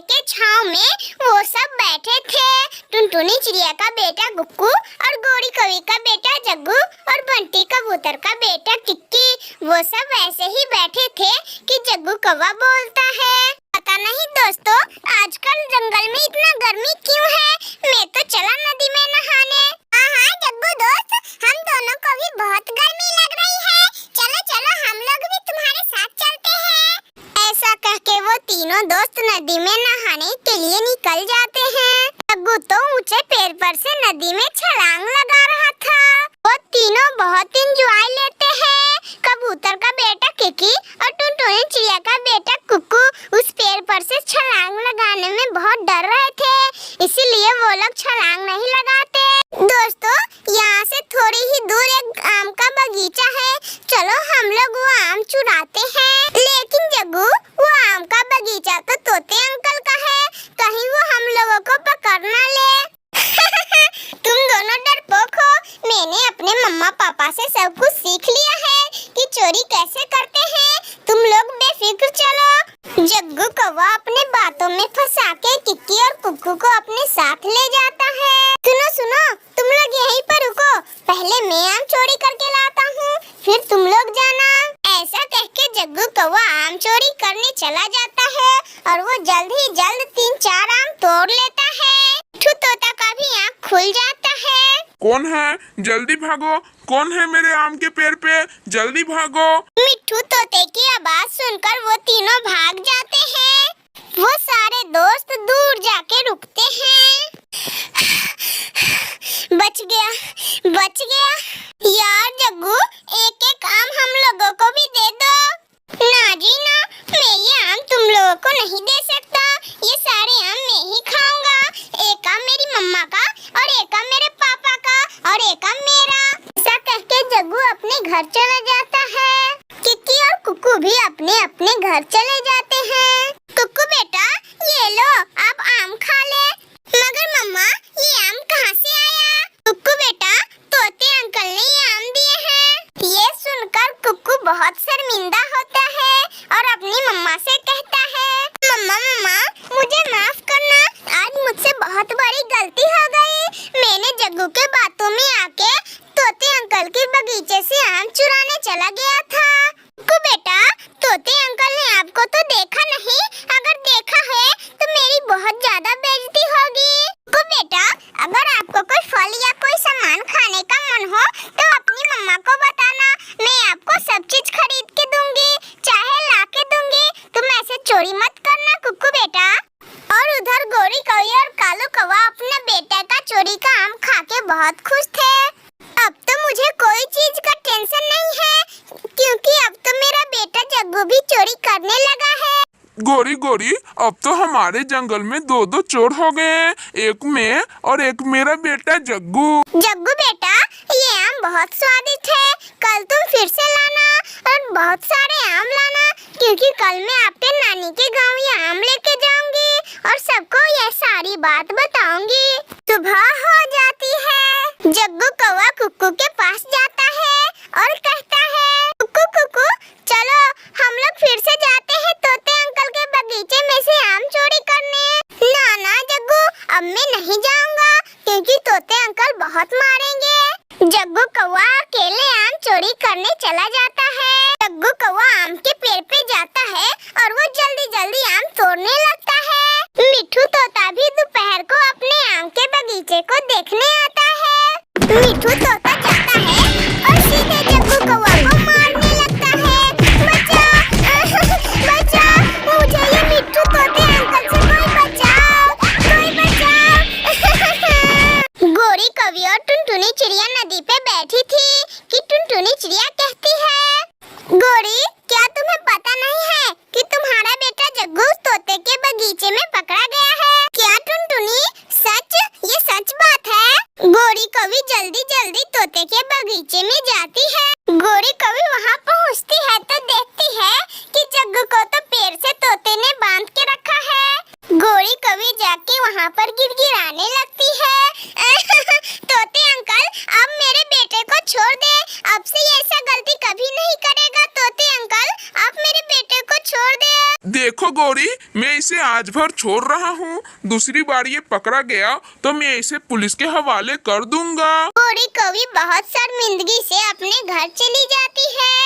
के छांव में वो सब बैठे थे। टुनटुनी चिड़िया का बेटा गुक्कू और गोरी कौवी का बेटा जग्गू और बंटी कबूतर का बेटा किक्की, वो सब ऐसे ही बैठे थे कि जग्गू कौवा बोलता है, पता नहीं दोस्तों आजकल जंगल में इतना गर्मी क्यों है, मैं तो चला नदी में नहाने। हाँ जग्गू दोस्त, हम दोनों को भी बहुत गर्मी लग रही है, चलो चलो हम लोग भी तुम्हारे साथ चलते हैं। ऐसा कह के वो तीनों दोस्त नदी में नहाने के लिए निकल जाते हैं। जग्गू तो ऊंचे पेड़ पर से नदी में छलांग लगा रहा था। वो तीनों बहुत एंजॉय लेते हैं। कबूतर का बेटा किकी और टुनटुनी चिड़िया का बेटा कुक्कू उस पेड़ पर से छलांग लगाने में बहुत डर रहे थे, इसीलिए वो लोग छलांग नहीं लगाते। दोस्तों यहाँ से थोड़ी ही दूर एक आम का बगीचा है, चलो हम लोग वो आम चुराते हैं। लेकिन जग्गू वो आम का बगीचा तो तोते अंकल का है, कहीं वो हम लोगों को पकड़ ना ले। तुम दोनों डरपोक हो, मैंने अपने मम्मा पापा से सब कुछ सीख लिया है कि चोरी कैसे करते हैं, तुम लोग बेफिक्र चलो। जग्गू कौवा अपने बातों में फंसा के किक्की और कुक्कू को अपने साथ ले जाता है। सुनो सुनो, तुम लोग यहीं पर रुको, पहले मैं आम चोरी करके लाता हूँ, फिर तुम लोग जाना। ऐसा कह के जग्गू कौवा आम चोरी करने चला जाता है और वो जल्द ही जल्द 3-4 आम तोड़ लेता है। मिट्ठू तोता का भी आँख खुल जाता है। कौन है? जल्दी भागो, कौन है मेरे आम के पेड़ पे? जल्दी भागो। मिट्ठू तोते की आवाज सुनकर वो तीनों भाग जाते हैं। वो सारे दोस्त दूर जाके रुकते हैं। बच गया, बच गया। यार जग्गू, एक एक आम हम लोगों को भी दे दो। ना जी ना, मैं ये आम तुम लोगों को नहीं दे सकता, ये सारे आम मैं ही खाऊंगा। एक आम मेरी मम्मा का और एक आम मेरे पापा का और एक आम मेरा। ऐसा कह के जग्गू अपने घर चला जाता है। किक्की और कुक्कू भी अपने अपने घर चले जाते हैं। कुक्कू बेटा ये लो, आप आम खा ले। मगर मम्मा ये आम कहाँ से आया? कुक्कू बेटा तोते अंकल ने ये आम दिए हैं। ये सुनकर कुक्कू बहुत शर्मिंदा होता है और अपनी मम्मा से कहता है, मम्मा मम्मा मुझे माफ करना, आज मुझसे बहुत बड़ी गलती हो गई। मैंने जग्गू के बातों में आके तोते अंकल के बगीचे से आम चुराने चला गया था। कुक्कू बेटा तोते अंकल ने आपको तो देखा नहीं, अगर देखा है तो मेरी बहुत ज्यादा बेइज्जती होगी। कुक्कू बेटा अगर आपको कोई फल या कोई सामान खाने का मन हो तो अपनी मम्मा को बताना, मैं आपको सब चीज खरीद के दूंगी, चाहे ला के दूंगी, तुम ऐसे चोरी मत करना कुक्कू बेटा। और उधर गोरी कौवी और कालू कौवा अपने बेटे का चोरी का आम खा के बहुत खुश थे। अब तो मुझे कोई चीज का टेंशन नहीं है, क्योंकि अब तो मेरा बेटा जग्गू भी चोरी करने लगा है। गोरी गोरी, अब तो हमारे जंगल में 2 चोर हो गए हैं, एक मैं और एक मेरा बेटा जग्गू। जग्गू बेटा ये आम बहुत स्वादिष्ट है, कल तुम फिर से लाना और बहुत सारे आम लाना, क्योंकि कल मैं आपके नानी के गाँव ये आम लेके जाऊंगी और सबको ये सारी बात बताऊंगी। सुबह हो जाती है। जग्गू कौवा कुक्कू के पास जाता है और कहता है, कुक्कू कुक्कू चलो हम लोग फिर से जाते हैं तोते अंकल के बगीचे में से आम चोरी करने। ना ना जग्गू, अब मैं नहीं जाऊंगा, क्योंकि तोते अंकल बहुत मारेंगे। जग्गू कौवा अकेले आम चोरी करने चला जाता है। जग्गू कौवा आम के पेड़ पे जाता है और वो जल्दी जल्दी आम तोड़ने लगता है। मिट्ठू तोता भी दोपहर को अपने आम के बगीचे को देखने आता है। मिट्ठू तोता जाता है और सीधे जग्गू कौवा को मारने लगता है। बचाओ बचाओ, मुझे ये मिट्ठू तोते अंकल से कोई बचाओ, कोई बचाओ। गोरी कौवी और टुनटुनी चिड़िया नदी पे बैठी थी कि टुनटुनी चिड़िया कहती है, गोरी क्या तुम्हें पता नहीं है कि तुम्हारा बेटा जग्गू तोते गौरी, मैं इसे आज भर छोड़ रहा हूँ। दूसरी बार ये पकड़ा गया तो मैं इसे पुलिस के हवाले कर दूंगा। गौरी कौवी बहुत शर्मिंदगी से अपने घर चली जाती है।